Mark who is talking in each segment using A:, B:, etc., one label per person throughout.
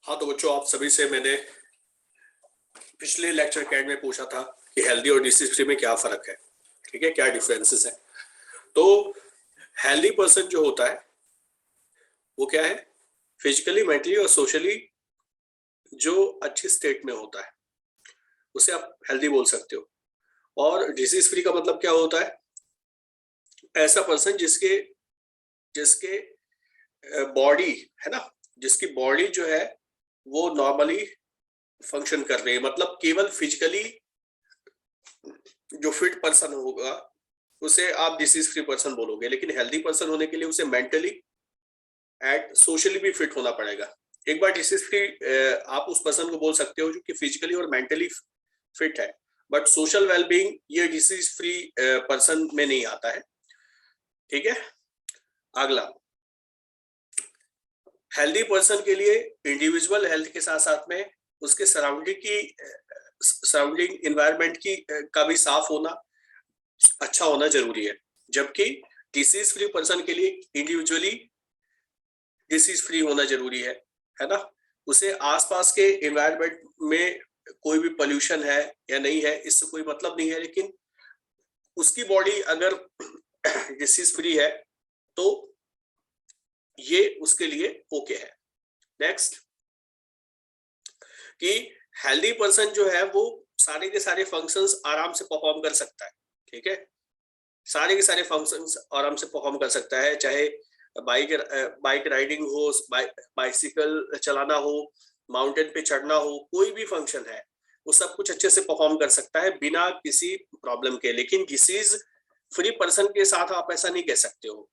A: हाँ तो बच्चों, आप सभी से मैंने पिछले लेक्चर कैड में पूछा था कि हेल्दी और डिसीज फ्री में क्या फर्क है, ठीक है, क्या डिफरेंसेस है। तो हेल्दी पर्सन जो होता है वो क्या है, फिजिकली, मेंटली और सोशली जो अच्छी स्टेट में होता है उसे आप हेल्दी बोल सकते हो। और डिसीज फ्री का मतलब क्या होता है, ऐसा पर्सन जिसके जिसके बॉडी है ना, जिसकी बॉडी जो है वो नॉर्मली फंक्शन कर रही है, मतलब केवल फिजिकली जो फिट पर्सन होगा उसे आप डिसीज फ्री पर्सन बोलोगे, लेकिन हेल्दी पर्सन होने के लिए उसे मेंटली एंड सोशली भी फिट होना पड़ेगा। एक बार डिसीज फ्री आप उस पर्सन को बोल सकते हो जो कि फिजिकली और मेंटली फिट है, बट सोशल वेलबींग ये डिसीज फ्री पर्सन में नहीं आता है, ठीक है। अगला, हेल्दी पर्सन के लिए इंडिविजुअल हेल्थ के साथ साथ में उसके सराउंडिंग इन्वायरमेंट की का भी साफ होना, अच्छा होना जरूरी है। जबकि डिसीज फ्री पर्सन के लिए इंडिविजुअली डिसीज फ्री होना जरूरी है ना। उसे आसपास के एनवायरनमेंट में कोई भी पोल्यूशन है या नहीं है इससे कोई मतलब नहीं है, लेकिन उसकी बॉडी अगर डिसीज फ्री है तो ये उसके लिए ओके है। नेक्स्ट, कि हेल्दी पर्सन जो है वो सारे के सारे फंक्शंस आराम से परफॉर्म कर सकता है, ठीक है। सारे के सारे फंक्शंस आराम से परफॉर्म कर सकता है, चाहे बाइक राइडिंग हो, बाइसिकल चलाना हो, माउंटेन पे चढ़ना हो, कोई भी फंक्शन है वो सब कुछ अच्छे से परफॉर्म कर सकता है बिना किसी प्रॉब्लम के। लेकिन डिसीज फ्री पर्सन के साथ आप ऐसा नहीं कह सकते हो,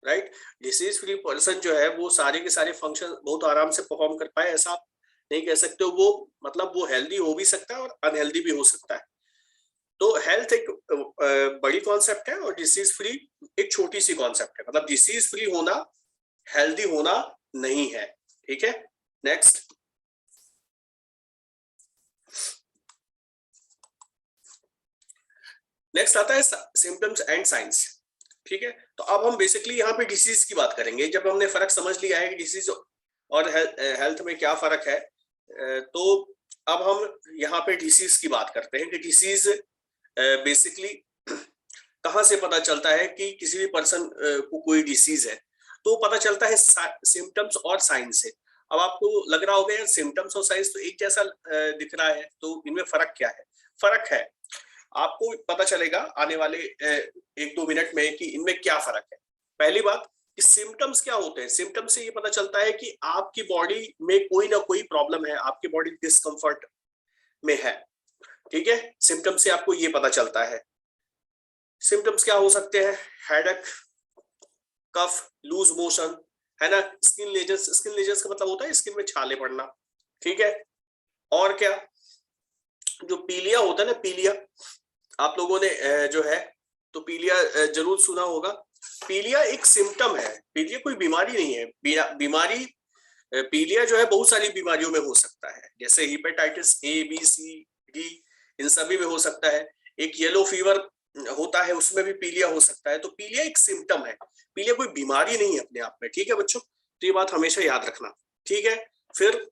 A: राइट। डिसीज फ्री पर्सन जो है वो सारे के सारे फंक्शन बहुत आराम से परफॉर्म कर पाए, ऐसा आप नहीं कह सकते हो। वो मतलब वो हेल्दी हो भी सकता है और अनहेल्दी भी हो सकता है। तो हेल्थ एक बड़ी कॉन्सेप्ट है और डिसीज फ्री एक छोटी सी कॉन्सेप्ट है। मतलब डिसीज फ्री होना हेल्दी होना नहीं है, ठीक है। नेक्स्ट, नेक्स्ट आता है सिम्टम्स एंड साइंस, ठीक है। तो अब हम बेसिकली यहाँ पे डिसीज की बात करेंगे। जब हमने फर्क समझ लिया है कि डिसीज और हेल्थ में क्या फर्क है, तो अब हम यहाँ पे डिसीज की बात करते हैं कि डिसीज बेसिकली कहाँ से पता चलता है कि किसी भी पर्सन को कोई डिसीज है। तो पता चलता है सिम्टम्स और साइंस से। अब आपको लग रहा होगा यार सिम्टम्स और साइंस तो एक जैसा दिख रहा है, तो इनमें फर्क क्या है। फर्क है, आपको पता चलेगा आने वाले 1-2 मिनट में कि इनमें क्या फर्क है। पहली बात, कि सिम्टम्स क्या होते हैं। सिम्टम्स से ये पता चलता है कि आपकी बॉडी में कोई ना कोई प्रॉब्लम है, आपकी बॉडी डिस्कम्फर्ट में है, ठीक है। सिम्टम्स से आपको ये पता चलता है। सिम्टम्स क्या हो सकते हैं, हेडेक, कफ, लूज मोशन, है ना, स्किन लेजर्स। स्किन लेजर्स का मतलब होता है स्किन में छाले पड़ना, ठीक है। और क्या, जो पीलिया होता है ना, पीलिया आप लोगों ने जो है तो पीलिया जरूर सुना होगा। पीलिया एक सिम्टम है, पीलिया कोई बीमारी नहीं है। बीमारी पीलिया जो है बहुत सारी बीमारियों में हो सकता है, जैसे hepatitis A B C D, इन सभी में हो सकता है। एक येलो फीवर होता है, उसमें भी पीलिया हो सकता है। तो पीलिया एक सिम्टम है, पीलिया कोई बीमारी नहीं है अपने आप में, ठीक है बच्चों। तो ये बात हमेशा याद रखना, ठीक है। फिर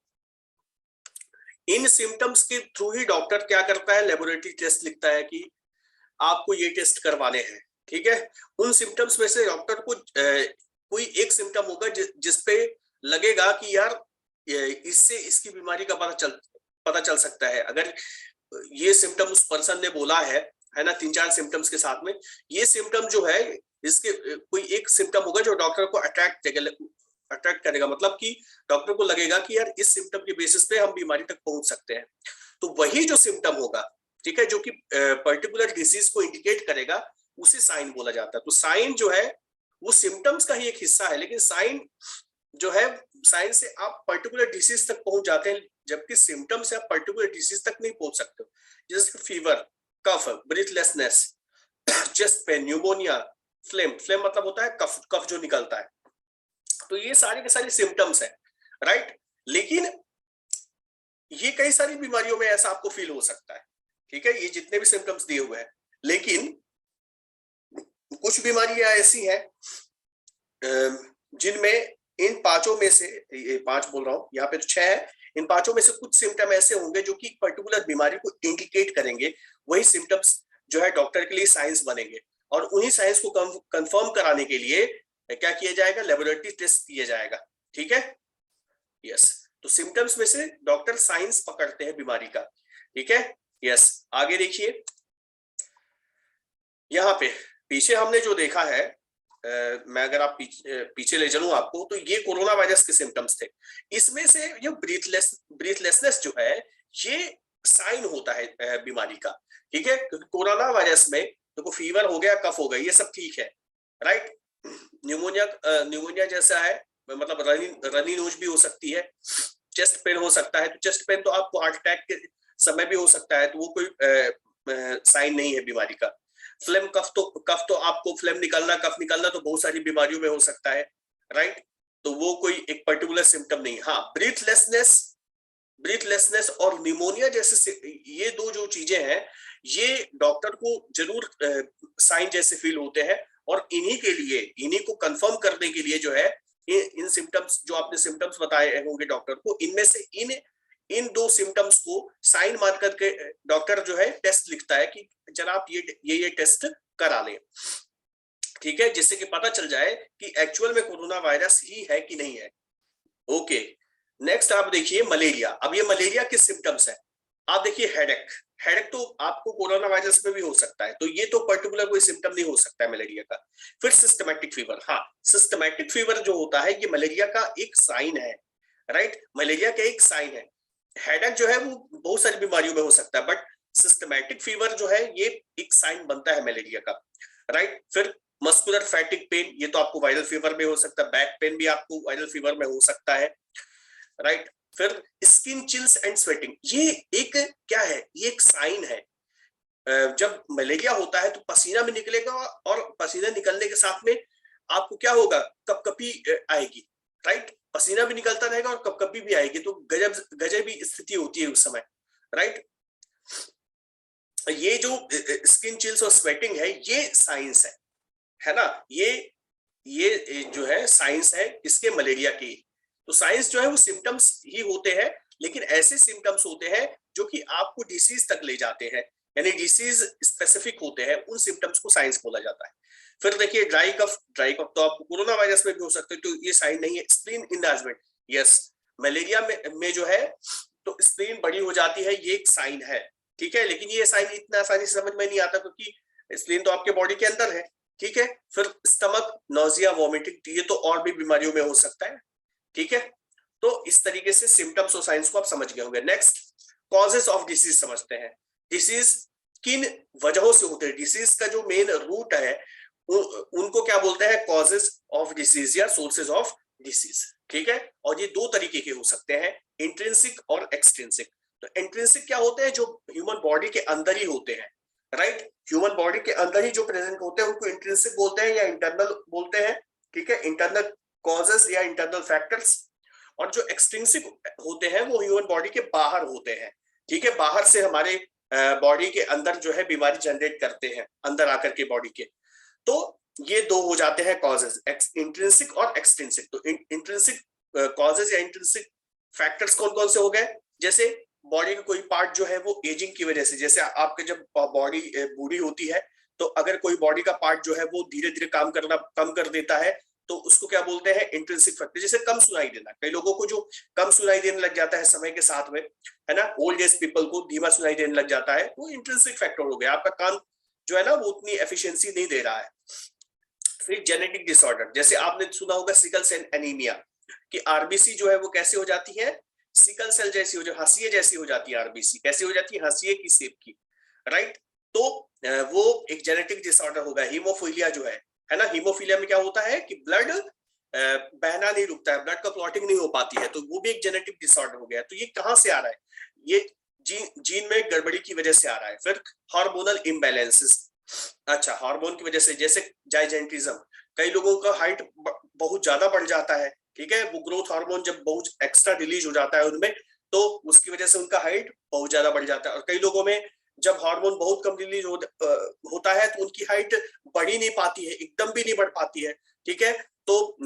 A: इन सिम्टम्स के थ्रू ही डॉक्टर क्या करता है, लेबोरेटरी टेस्ट लिखता है कि आपको ये टेस्ट करवाने हैं, ठीक है। उन सिम्टम्स में से डॉक्टर को कोई एक सिम्टम होगा जिसपे लगेगा कि यार इससे इसकी बीमारी का पता चल सकता है। अगर ये सिम्टम उस पर्सन ने बोला है ना, 3-4 सिम्टम्स के साथ में ये सिम्टम जो है, इसके कोई एक सिम्टम होगा जो डॉक्टर को अट्रैक्ट करेगा। मतलब कि डॉक्टर को लगेगा कि यार इस सिम्टम के बेसिस पे हम बीमारी तक पहुंच सकते हैं। तो वही जो सिम्टम होगा, ठीक है, जो कि पर्टिकुलर डिसीज को इंडिकेट करेगा, उसे साइन बोला जाता है। तो साइन जो है वो सिम्टम्स का ही एक हिस्सा है, लेकिन साइन जो है, साइन से आप पर्टिकुलर डिसीज तक पहुंच जाते हैं, जबकि सिम्टम से आप पर्टिकुलर डिसीज तक नहीं पहुंच सकते हो। जैसे fever, cough, breathlessness, chest pain, pneumonia, phlegm. Phlegm मतलब होता है कफ, कफ जो निकलता है। तो ये सारे के सारे सिम्टम्स है, राइट। लेकिन ये कई सारी बीमारियों में ऐसा आपको फील हो सकता है, ठीक है, ये जितने भी सिम्टम्स दिए हुए हैं। लेकिन कुछ बीमारियां ऐसी हैं जिनमें इन पांचों में से, ये 5 बोल रहा हूँ, यहाँ पे तो 6 है, इन पांचों में से कुछ सिम्टम ऐसे होंगे जो कि पर्टिकुलर बीमारी को इंडिकेट करेंगे, वही सिम्टम्स जो है डॉक्टर के लिए साइंस बनेंगे, और उन्हीं साइंस को कंफर्म कराने के लिए क्या किया जाएगा, लेबोरेटरी टेस्ट किया जाएगा। ठीक है, यस। तो सिम्टम्स में से डॉक्टर साइंस पकड़ते हैं बीमारी का। ठीक है, यस। आगे देखिए, यहाँ पे पीछे हमने जो देखा है, मैं अगर आप पीछे ले चलूं आपको, तो ये कोरोना वायरस के सिम्टम्स थे। इसमें से ये ब्रीथलेसनेस जो है, ये साइन होता है बीमारी का। ठीक है, क्योंकि कोरोना वायरस में तो फीवर हो गया, कफ हो गया, ये सब ठीक है, राइट। न्यूमोनिया जैसा है, मतलब रनी नोज भी हो सकती है, चेस्ट पेन हो सकता है। तो चेस्ट पेन तो आपको हार्ट अटैक के समय भी हो सकता है, तो वो कोई साइन नहीं है बीमारी का। फ्लेम कफ तो आपको फ्लेम निकलना, कफ निकलना तो बहुत सारी बीमारियों में हो सकता है, राइट। तो वो कोई एक पर्टिकुलर सिम्टम नहीं। हाँ, ब्रीथलेसनेस और निमोनिया जैसे ये दो जो चीजें हैं, ये डॉक्टर को जरूर साइन जैसे फील होते हैं, और इन्हीं को कंफर्म करने के लिए जो है, इन सिम्टम्स जो आपने सिम्टम्स बताए होंगे डॉक्टर को, इनमें से इन दो सिम्टम्स को साइन मान करके डॉक्टर जो है टेस्ट लिखता है कि जनाब ये टेस्ट करा लें। ठीक है, जिससे कि पता चल जाए कि एक्चुअल में कोरोना वायरस ही है कि नहीं है। ओके, नेक्स्ट आप देखिए मलेरिया। अब ये मलेरिया के सिम्टम्स है। आप देखिए हेडेक तो आपको कोरोना वायरस में भी हो सकता है, तो ये तो पर्टिकुलर कोई सिम्टम नहीं हो सकता है मलेरिया का। फिर सिस्टमैटिक फीवर। हाँ, सिस्टमैटिक फीवर जो होता है, ये मलेरिया का एक साइन है, राइट। मलेरिया का एक साइन है। हेडेक जो है वो बहुत सारी बीमारियों में हो सकता है, बट सिस्टमैटिक फीवर जो है ये एक साइन बनता है मलेरिया का, राइट। फिर मस्कुलर फैटिक पेन, ये तो आपको वायरल फीवर में हो सकता है। बैक पेन भी आपको वायरल फीवर में हो सकता है, राइट। फिर स्किन चिल्स एंड स्वेटिंग, ये एक क्या है, ये एक साइन है। जब मलेरिया होता है तो पसीना भी निकलेगा, और पसीना निकलने के साथ में आपको क्या होगा, कपकपी आएगी, राइट। पसीना भी निकलता रहेगा और कपकपी भी आएगी, तो गजब स्थिति होती है उस समय, राइट। ये जो स्किन चिल्स और स्वेटिंग है, ये साइंस है ना। ये जो है साइंस है इसके मलेरिया की। तो साइंस जो है वो सिम्टम्स ही होते हैं, लेकिन ऐसे सिम्टम्स होते हैं जो कि आपको डिसीज तक ले जाते हैं, यानी डिसीज स्पेसिफिक होते हैं, उन सिम्टम्स को साइंस बोला जाता है। फिर देखिए ड्राई कफ तो आपको कोरोना वायरस में भी हो सकते हैं, तो ये साइन नहीं है। स्प्लीन इनलार्जमेंट, यस, मलेरिया में जो है तो स्प्लीन बड़ी हो जाती है, ये एक साइन है, ठीक है। लेकिन ये साइन इतना आसानी से समझ में नहीं आता, क्योंकि स्प्लीन तो आपके बॉडी के अंदर है, ठीक है। फिर स्टमक, नोजिया, वॉमिटिंग, ये तो और भी बीमारियों में हो सकता है, ठीक है। तो इस तरीके से सिम्टम्स और साइंस को आप समझ गए होंगे। नेक्स्ट, कॉजेस ऑफ डिसीज समझते हैं। डिसीज किन वजहों से होते हैं, डिसीज का जो मेन रूट है उनको क्या बोलते हैं, कॉजेस ऑफ डिसीज या सोर्सेज ऑफ डिसीज, ठीक है। और ये दो तरीके के हो सकते हैं, इंट्रिंसिक और एक्सट्रिंसिक। तो इंट्रिंसिक क्या होते हैं, जो ह्यूमन बॉडी के अंदर ही होते हैं, राइट। ह्यूमन बॉडी के अंदर ही जो प्रेजेंट होते हैं उनको इंट्रिंसिक बोलते हैं या इंटरनल बोलते हैं, ठीक है। इंटरनल कॉजेस या इंटरनल फैक्टर्स। और जो एक्सट्रिंसिक होते हैं वो ह्यूमन बॉडी के बाहर होते हैं, ठीक है। बाहर से हमारे बॉडी के अंदर जो है बीमारी जनरेट करते हैं, अंदर आकर के बॉडी के। तो ये दो हो जाते हैं कॉजेस, इंट्रिंसिक और एक्सट्रिंसिक। तो इंट्रिंसिक कॉजेस या इंट्रिंसिक फैक्टर्स कौन कौन से हो गए, जैसे बॉडी का कोई पार्ट जो है वो एजिंग की वजह से, जैसे आपके जब बॉडी बूढ़ी होती है तो अगर कोई बॉडी का पार्ट जो है वो धीरे धीरे काम करना कम कर देता है, तो उसको क्या बोलते हैं, इंट्रिंसिक फैक्टर। जैसे कम सुनाई देना, कई लोगों को जो कम सुनाई देने लग जाता है समय के साथ में, है ना, ओल्ड एज पीपल को धीमा सुनाई देने लग जाता है, वो इंट्रिंसिक फैक्टर हो गया, आपका कान जो है ना वो उतनी एफिशिएंसी नहीं दे रहा है। फिर जेनेटिक डिसऑर्डर, जैसे आपने सुना होगा सिकल सेल एनीमिया, कि आरबीसी जो है वो कैसे हो जाती है, सिकल सेल जैसी हो, जो हंसिए जैसी हो जाती है। आरबीसी कैसी हो जाती है, हंसिए की शेप की, राइट। तो वो एक जेनेटिक डिसऑर्डर होगा। हीमोफीलिया जो है ना, हीमोफीलिया में क्या होता है कि ब्लड बहना नहीं रुकता है, ब्लड का क्लॉटिंग नहीं हो पाती है, तो वो भी एक जेनेटिक डिसऑर्डर हो गया। तो ये कहां से आ रहा है, ये जीन में गड़बड़ी की वजह से आ रहा है। फिर हार्मोनल इम्बैलेंसेस, अच्छा, हार्मोन की वजह से, जैसे जाइजेंटिज्म, कई लोगों का हाइट बहुत ज्यादा बढ़ जाता है, ठीक है। वो ग्रोथ हार्मोन जब बहुत एक्स्ट्रा रिलीज हो जाता है उनमें, तो उसकी वजह से उनका हाइट बहुत ज्यादा बढ़ जाता है। और कई लोगों में जब हार्मोन बहुत कम रिलीज होता है तो उनकी हाइट बढ़ ही नहीं पाती है, एकदम भी नहीं बढ़ पाती है, ठीक है। तो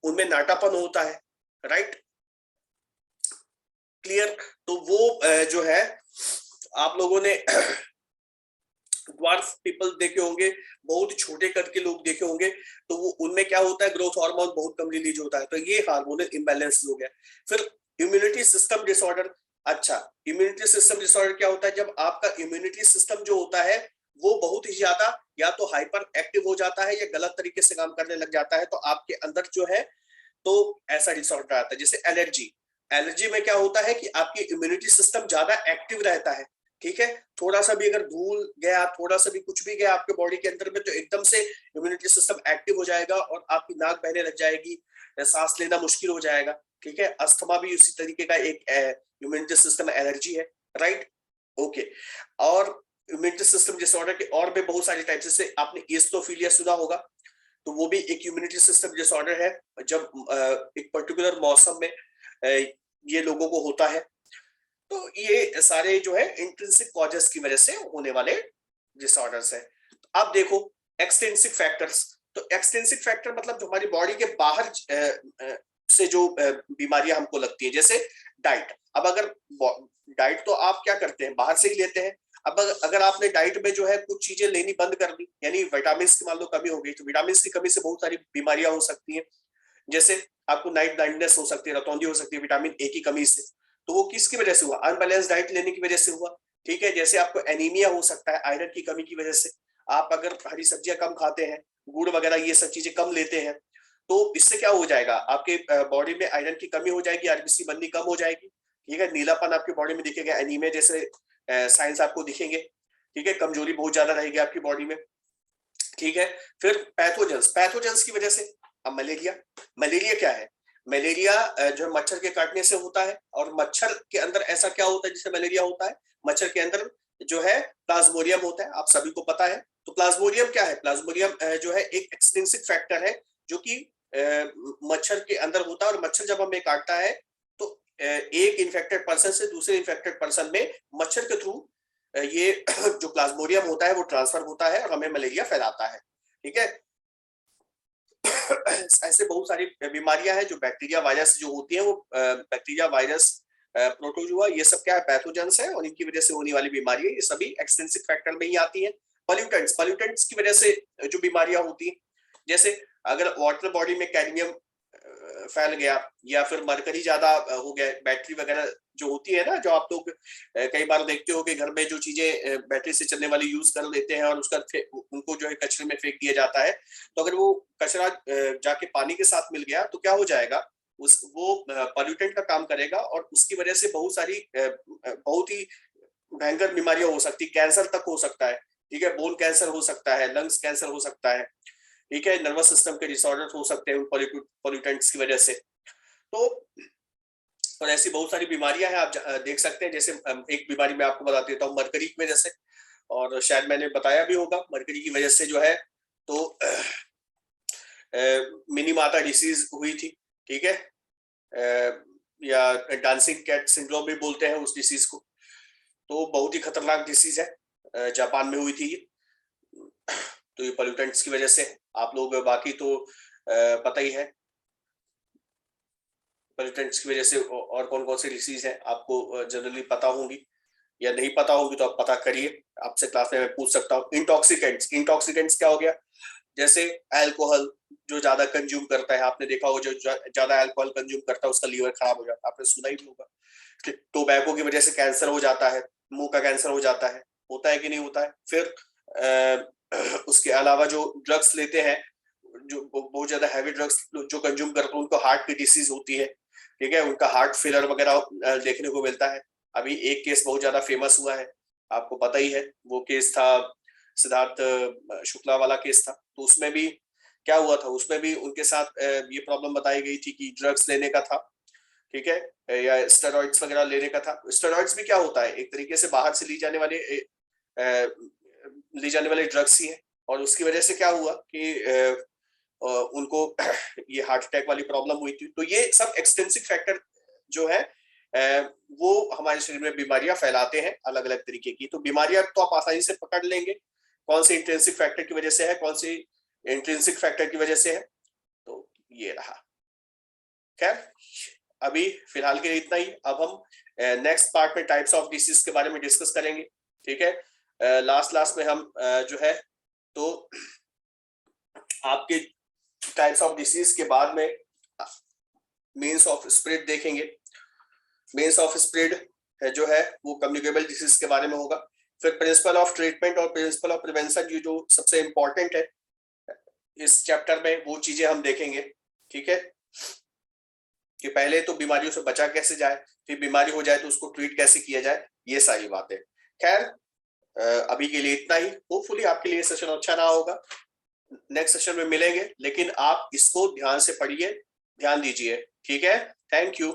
A: उनमें नाटापन होता है, राइट, क्लियर। तो वो जो है आप लोगों ने ड्वार्फ पीपल देखे होंगे, बहुत छोटे कद के लोग देखे होंगे, तो वो उनमें क्या होता है, ग्रोथ हार्मोन बहुत कम रिलीज होता है, तो ये हार्मोनल इम्बैलेंस हो गया। फिर इम्यूनिटी सिस्टम डिसऑर्डर। अच्छा, इम्यूनिटी सिस्टम डिसऑर्डर क्या होता है, जब आपका इम्यूनिटी सिस्टम जो होता है वो बहुत ही ज्यादा या तो हाइपर एक्टिव हो जाता है या गलत तरीके से काम करने लग जाता है, तो आपके अंदर जो है तो ऐसा डिसऑर्डर आता है। जैसे एलर्जी, एलर्जी में क्या होता है कि आपकी इम्यूनिटी सिस्टम ज्यादा एक्टिव रहता है, ठीक है, थोड़ा सा भी अगर धूल गया, थोड़ा सा भी कुछ भी गया आपके बॉडी के अंदर में, तो एकदम से इम्यूनिटी सिस्टम एक्टिव हो जाएगा और आपकी नाक बहने लग जाएगी, सांस लेना मुश्किल हो जाएगा, ठीक है। अस्थमा भी उसी तरीके का एक इम्यूनिटी सिस्टम एलर्जी है, राइट, ओके। और इम्यूनिटी सिस्टम डिसऑर्डर के और भी बहुत सारे टाइप्स, जैसे आपने ईस्टोफिलिया सुना होगा, तो वो भी एक इम्यूनिटी सिस्टम डिसऑर्डर है, जब एक पर्टिकुलर मौसम में ये लोगों को होता है। तो ये सारे जो है इंट्रिंसिक कॉजेस की वजह से होने वाले डिसऑर्डर्स है। अब देखो एक्सटेंसिव फैक्टर्स, तो एक्सटेंसिव फैक्टर मतलब जो हमारी बॉडी के बाहर से जो बीमारियां हमको लगती है, जैसे डाइट। अब अगर डाइट तो आप क्या करते हैं, बाहर से ही लेते हैं। अब अगर आपने डाइट में जो है कुछ चीजें लेनी बंद कर दी, यानी विटामिन की मान लो कमी हो गई, तो विटामिन की कमी से बहुत सारी बीमारियां हो सकती हैं। जैसे आपको नाइट ब्लाइंडनेस हो सकती है, रतौंधी हो सकती है विटामिन ए की कमी से, तो वो किसकी वजह से हुआ, अनबैलेंस डाइट लेने की वजह से हुआ, ठीक है। जैसे आपको एनीमिया हो सकता है आयरन की कमी की वजह से, आप अगर हरी सब्जियां कम खाते हैं, गुड़ वगैरह ये सब चीजें कम लेते हैं, तो इससे क्या हो जाएगा, आपके बॉडी में आयरन की कमी हो जाएगी, आरबीसी बननी कम हो जाएगी, ठीक है, नीलापन आपकी बॉडी में दिखेगा, एनीमिया जैसे साइंस आपको दिखेंगे, ठीक है, कमजोरी बहुत ज्यादा रहेगी आपकी बॉडी में, ठीक है। फिर पैथोजेंस, पैथोजेंस की वजह से, अब मलेरिया, मलेरिया क्या है, मलेरिया जो है मच्छर के काटने से होता है, और मच्छर के अंदर ऐसा क्या होता है जिससे मलेरिया होता है, मच्छर के अंदर जो है प्लाज्मोडियम होता है, आप सभी को पता है। तो प्लाज्मोडियम क्या है, प्लाज्मोडियम जो है एक एक्सटेंसिव फैक्टर है जो कि मच्छर के अंदर होता है, और मच्छर जब हमें काटता है तो एक इन्फेक्टेड पर्सन से दूसरे इन्फेक्टेड पर्सन में मच्छर के थ्रू ये जो प्लाज्मोडियम होता है वो ट्रांसफर होता है और हमें मलेरिया फैलाता है, ठीक है। ऐसे बहुत सारी बीमारियां हैं जो बैक्टीरिया वायरस जो होती है, वो बैक्टीरिया वायरस प्रोटोजुआ ये सब क्या है, पैथोजेंस है, और इनकी वजह से होने वाली बीमारी है, ये सभी एक्सटेंसिव फैक्टर में ही आती है। पॉल्यूटेंट्स, पॉल्यूटेंट्स की वजह से जो बीमारियां होती हैं, जैसे अगर वाटर बॉडी में कैडमियम फैल गया, या फिर मरकरी ज्यादा हो गया, बैटरी वगैरह जो होती है ना, जो आप लोग कई बार देखते हो कि घर में जो चीजें बैटरी से चलने वाली यूज कर लेते हैं और उसका उनको जो है कचरे में फेंक दिया जाता है, तो अगर वो कचरा जाके पानी के साथ मिल गया तो क्या हो जाएगा, उस वो पॉल्यूटेंट का काम करेगा, और उसकी वजह से बहुत सारी बहुत ही भयंकर बीमारियां हो सकती, कैंसर तक हो सकता है, ठीक है, बोन कैंसर हो सकता है, लंग्स कैंसर हो सकता है, ठीक है, नर्वस सिस्टम के डिसऑर्डर हो सकते हैं पॉल्यूटेंट्स की वजह से। तो और ऐसी बहुत सारी बीमारियां हैं, आप देख सकते हैं। जैसे एक बीमारी मैं आपको बता देता हूँ, मरकरी की वजह से, और शायद मैंने बताया भी होगा, मरकरी की वजह से जो है तो मिनी माता डिसीज हुई थी, ठीक है, या डांसिंग कैट सिंड्रोम भी बोलते हैं उस डिसीज को, तो बहुत ही खतरनाक डिसीज है, जापान में हुई थी ये। तो ये पॉल्यूटेंट्स की वजह से, आप लोग बाकी तो पता ही है पॉल्यूटेंट्स की वजह से और कौन कौन से डिसीज है आपको जनरली पता होंगी, या नहीं पता होगी तो आप पता करिए, आपसे क्लास में मैं पूछ सकता हूँ। इंटॉक्सिकेंट्स, इंटॉक्सिकेंट्स क्या हो गया, जैसे अल्कोहल जो ज्यादा कंज्यूम करता है, आपने देखा होगा जो ज्यादा अल्कोहल कंज्यूम करता है उसका लीवर खराब हो जाता है, आपने सुना ही होगा। टोबैको की वजह से कैंसर हो जाता है, मुंह का कैंसर हो जाता है, होता है कि नहीं होता है। फिर उसके अलावा जो ड्रग्स लेते हैं, जो बहुत ज्यादा हैवी ड्रग्स जो कंज्यूम करते हैं, उनको हार्ट की डिसीज होती है, ठीक है, उनका हार्ट फेलर वगैरह देखने को मिलता है। अभी एक केस बहुत ज्यादा फेमस हुआ है, आपको पता ही है, वो केस था सिद्धार्थ शुक्ला वाला केस था। तो उसमें भी क्या हुआ था, उसमें भी उनके साथ ये प्रॉब्लम बताई गई थी कि ड्रग्स लेने का था, ठीक है, या स्टेरॉइड्स वगैरह लेने का था। स्टेरॉइड्स भी क्या होता है, एक तरीके से बाहर से ली जाने वाले ड्रग्स ही है, और उसकी वजह से क्या हुआ कि उनको ये हार्ट अटैक वाली प्रॉब्लम हुई थी। तो ये सब एक्सटेंसिव फैक्टर जो है वो हमारे शरीर में बीमारियां फैलाते हैं अलग अलग तरीके की। तो बीमारियां तो आप आसानी से पकड़ लेंगे, कौन से इंट्रिंसिक फैक्टर की वजह से है, कौन सी इंट्रिंसिक फैक्टर की वजह से है। तो ये रहा। खैर अभी फिलहाल के लिए इतना ही। अब हम नेक्स्ट पार्ट में टाइप्स ऑफ डिसीज के बारे में डिस्कस करेंगे, ठीक है। लास्ट में हम जो है तो आपके टाइप्स ऑफ डिसीज के बाद में मीन्स ऑफ स्प्रेड देखेंगे। मीन्स ऑफ स्प्रेड जो है वो कम्युनिकेबल डिसीज के बारे में होगा। फिर प्रिंसिपल ऑफ ट्रीटमेंट और प्रिंसिपल ऑफ प्रिवेंशन, ये जो सबसे इंपॉर्टेंट है इस चैप्टर में, वो चीजें हम देखेंगे, ठीक है। कि पहले तो बीमारियों से बचा कैसे जाए, फिर बीमारी हो जाए तो उसको ट्रीट कैसे किया जाए, ये सारी बातें। खैर अभी के लिए इतना ही। होपफुली आपके लिए सेशन अच्छा रहा होगा। नेक्स्ट सेशन में मिलेंगे, लेकिन आप इसको ध्यान से पढ़िए, ध्यान दीजिए, ठीक है। Thank you.